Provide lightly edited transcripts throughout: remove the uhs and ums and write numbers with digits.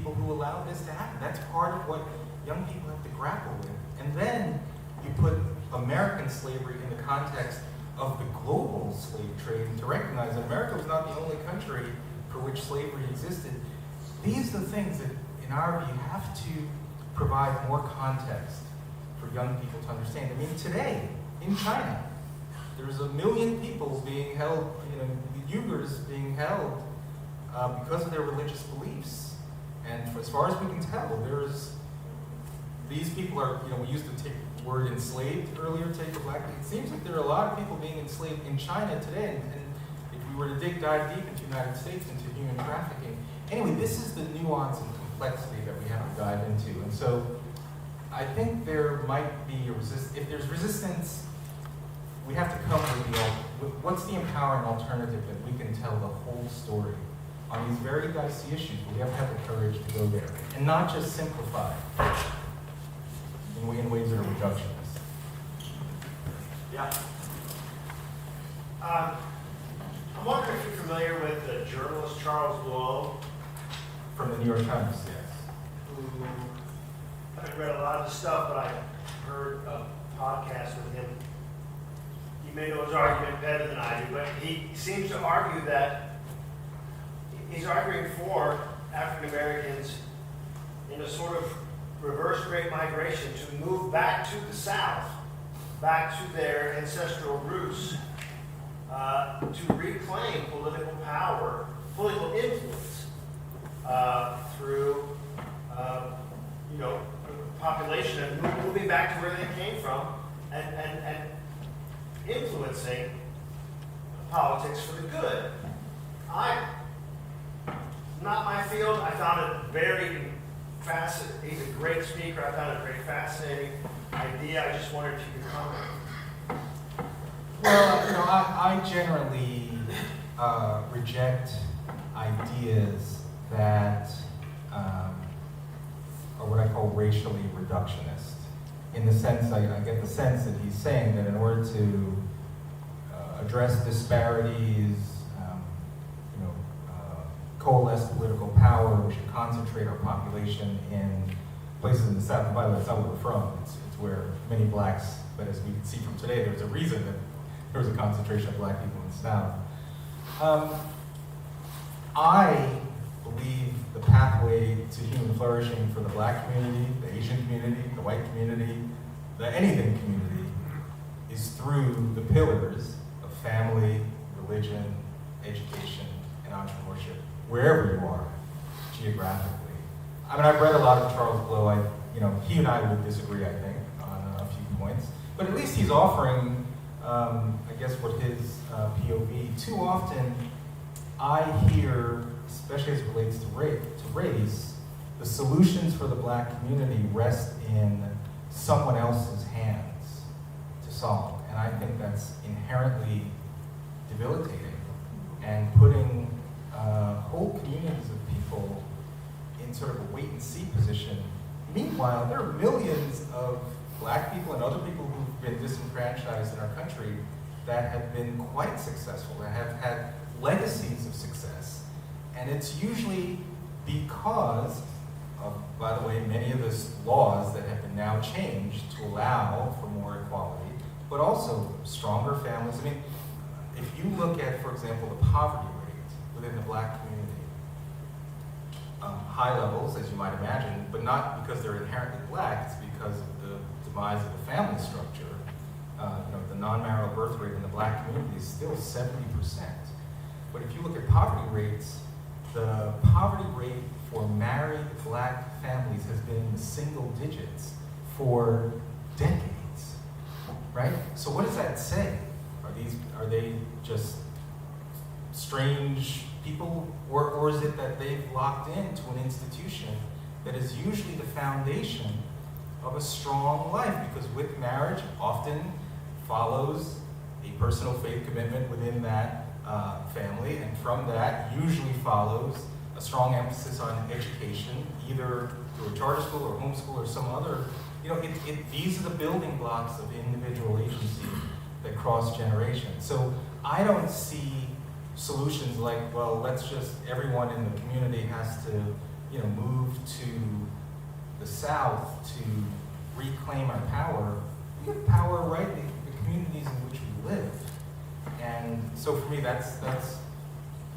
people who allowed this to happen. That's part of what young people have to grapple with. And then you put American slavery in the context of the global slave trade, and to recognize that America was not the only country for which slavery existed. These are the things that, in our view, have to provide more context for young people to understand. I mean, today, in China, there's 1 million people being held, the Uyghurs being held because of their religious beliefs. And as far as we can tell, these people are, we used to take the word enslaved earlier, take the black. It seems like there are a lot of people being enslaved in China today, and if we were to dive deep into the United States, into human trafficking. Anyway, this is the nuance and complexity that we have to dive into. And so I think there might be if there's resistance, we have to come with what's the empowering alternative that we can tell the whole story on these very dicey issues. We have to have the courage to go there and not just simplify in ways that are reductionist. Yeah. I'm wondering if you're familiar with the journalist Charles Rowe. From the New York Times, yes. Who, I haven't read a lot of his stuff, but I heard a podcast with him. He may know his argument better than I do, but he seems to argue that he's arguing for African Americans in a sort of reverse Great Migration to move back to the South, back to their ancestral roots, to reclaim political power, political influence through, population and moving back to where they came from and influencing politics for the good. Not my field. I found it very fascinating. He's a great speaker. I found it a very fascinating idea. I just wondered if you could comment. Well, I generally reject ideas that are what I call racially reductionist. In the sense, I get the sense that he's saying that in order to address disparities, coalesce political power, we should concentrate our population in places in the South. And by the way, that's not where we're from. It's where many blacks, but as we can see from today, there's a reason that there was a concentration of black people in the South. I believe the pathway to human flourishing for the black community, the Asian community, the white community, the anything community, is through the pillars of family, religion, education, and entrepreneurship, wherever you are geographically. I mean, I've read a lot of Charles Blow. He and I would disagree, I think, on a few points, but at least he's offering, I guess, what his POV. Too often, I hear, especially as it relates to race, the solutions for the black community rest in someone else's hands to solve, and I think that's inherently debilitating and putting whole communities of people in sort of a wait-and-see position. Meanwhile, there are millions of black people and other people who've been disenfranchised in our country that have been quite successful, that have had legacies of success. And it's usually because of, by the way, many of the laws that have been now changed to allow for more equality, but also stronger families. I mean, if you look at, for example, the poverty rate within the black community, high levels, as you might imagine, but not because they're inherently black, it's because of the demise of the family structure. The non-marital birth rate in the black community is still 70%. But if you look at poverty rates, the poverty rate for married black families has been in the single digits for decades, right? So what does that say? Are they just strange people, or is it that they've locked into an institution that is usually the foundation of a strong life? Because with marriage often follows a personal faith commitment within that family, and from that usually follows a strong emphasis on education, either through a charter school or homeschool or some other. These are the building blocks of individual agency that cross generations. So I don't see solutions like, well, let's just, everyone in the community has to, move to the South to reclaim our power, we have power right in the communities in which we live. And so for me, that's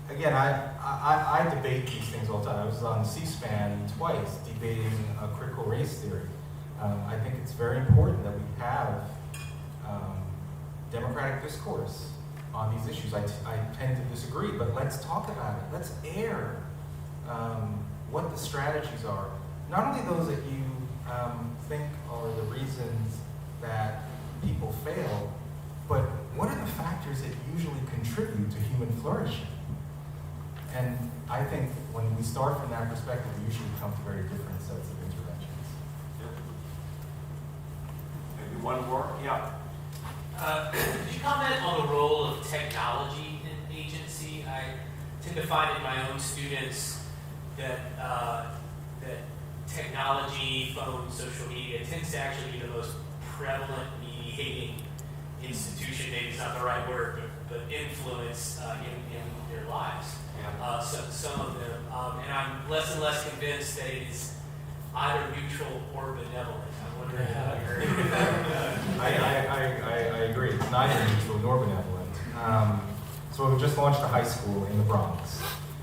again, I debate these things all the time. I was on C-SPAN twice debating critical race theory. I think it's very important that we have democratic discourse on these issues. I tend to disagree, but let's talk about it. Let's air what the strategies are. Not only those that you think are the reasons that people fail, but what are the factors that usually contribute to human flourishing? And I think when we start from that perspective, we usually come to very different sets of interventions. Yep. Maybe one more? Yeah. Could you comment on the role of technology in agency? I tend to find in my own students that that technology, phones, social media tends to actually be the most prevalent mediating institution. Maybe it's not the right word, but influence in their lives. Yeah. Some of them, and I'm less and less convinced that it is either neutral or benevolent. I'm wondering how you're. I agree. It's neither neutral nor benevolent. So we just launched a high school in the Bronx,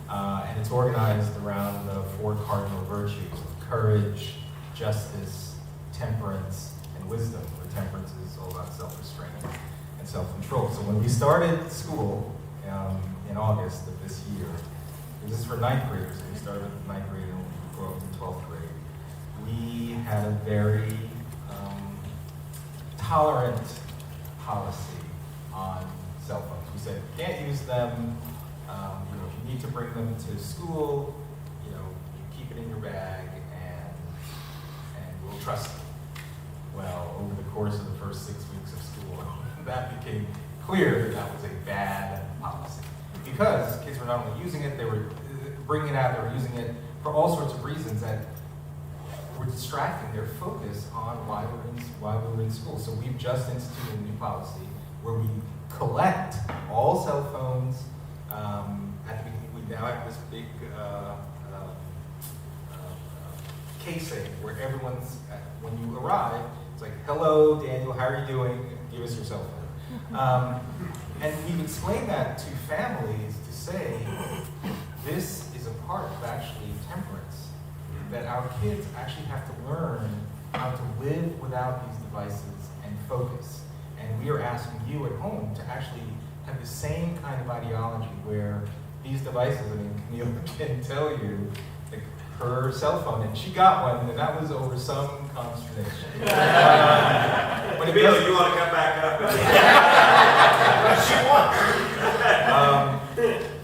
and it's organized around the 4 cardinal virtues of courage, justice, temperance, and wisdom. Where temperance is all about self-restraint and self-control. So when we started school in August of this year, this is for 9th graders. So we started with 9th grade and we grew up to 12th grade. We had a very tolerant policy on cell phones. We said you can't use them. If you need to bring them to school, you keep it in your bag, and we'll trust you. Well, over the course of the first 6 weeks of school, that became clear that was a bad policy because kids were not only using it, they were bringing it out, they were using it for all sorts of reasons that were distracting their focus on why we were in school. So we've just instituted a new policy where we collect all cell phones. At the beginning, we now have this big casing where everyone's, when you arrive, it's like, hello, Daniel, how are you doing? Give us your cell phone. And we've explained that to families to say, this is a part of actually temperance, that our kids actually have to learn how to live without these devices and focus. And we are asking you at home to actually have the same kind of ideology where these devices, Camille can tell you, like her cell phone, and she got one, and that was over some consternation. But Camille, you want to come back up? She won.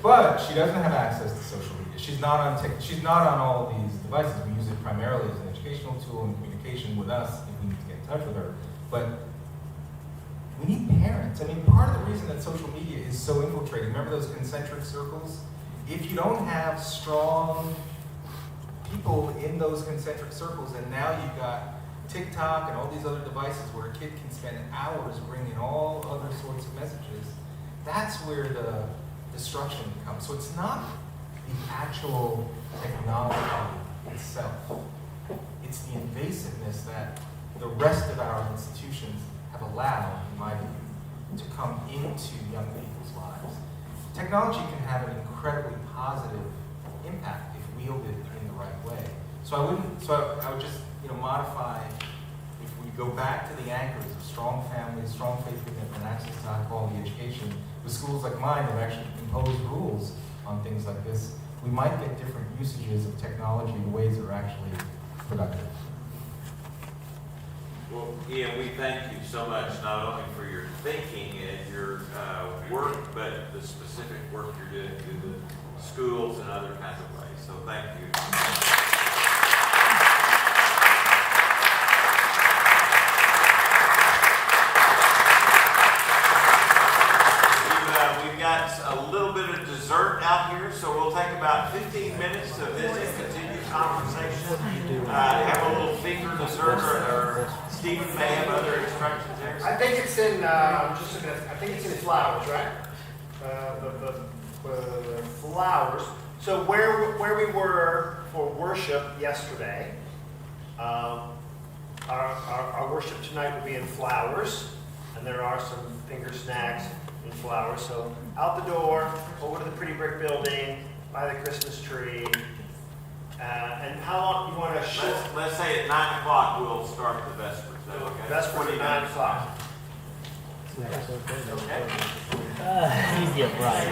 But she doesn't have access to social media. She's not on all these devices. We use it primarily as an educational tool and communication with us if we need to get in touch with her. But we need parents. Part of the reason that social media is so infiltrating, remember those concentric circles? If you don't have strong people in those concentric circles, and now you've got TikTok and all these other devices where a kid can spend hours bringing all other sorts of messages, that's where the destruction comes. So it's not the actual technology itself. It's the invasiveness that the rest of our institutions have allowed, in my view, to come into young people's lives. Technology can have an incredibly positive impact if wielded in the right way. So I would just modify, if we go back to the anchors of strong families, strong faith commitment, and access to high quality education, with schools like mine that actually impose rules on things like this, we might get different usages of technology in ways that are actually productive. Well, Ian, we thank you so much, not only for your thinking and your work, but the specific work you're doing through the schools and other kinds of ways. So thank you. We've got a little bit of dessert out here, so we'll take about 15 minutes to visit, continue conversation, have a little finger dessert, or Stephen may have other instructions there. I think it's in, I'm just looking at, I think it's in flowers, right? The flowers. So where we were for worship yesterday. Our worship tonight will be in flowers, and there are some finger snacks in flowers. So out the door, over to the pretty brick building, by the Christmas tree. And how long you want to show? Let's say at 9 o'clock we'll start the Vespers. Is that okay? Vespers at 9 o'clock. Okay. You get right.